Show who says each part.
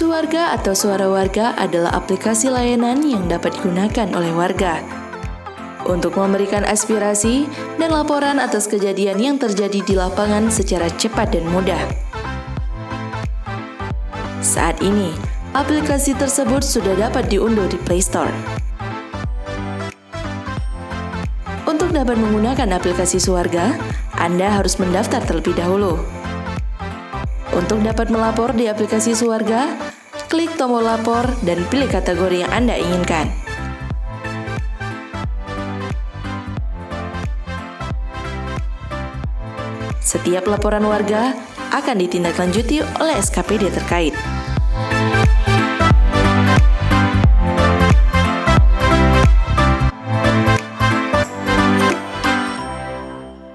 Speaker 1: Suwarga atau Suara Warga adalah aplikasi layanan yang dapat digunakan oleh warga untuk memberikan aspirasi dan laporan atas kejadian yang terjadi di lapangan secara cepat dan mudah. Saat ini, aplikasi tersebut sudah dapat diunduh di Play Store. Untuk dapat menggunakan aplikasi Suwarga, Anda harus mendaftar terlebih dahulu. Untuk dapat melapor di aplikasi Suwarga, klik tombol lapor dan pilih kategori yang Anda inginkan. Setiap laporan warga akan ditindaklanjuti oleh SKPD terkait.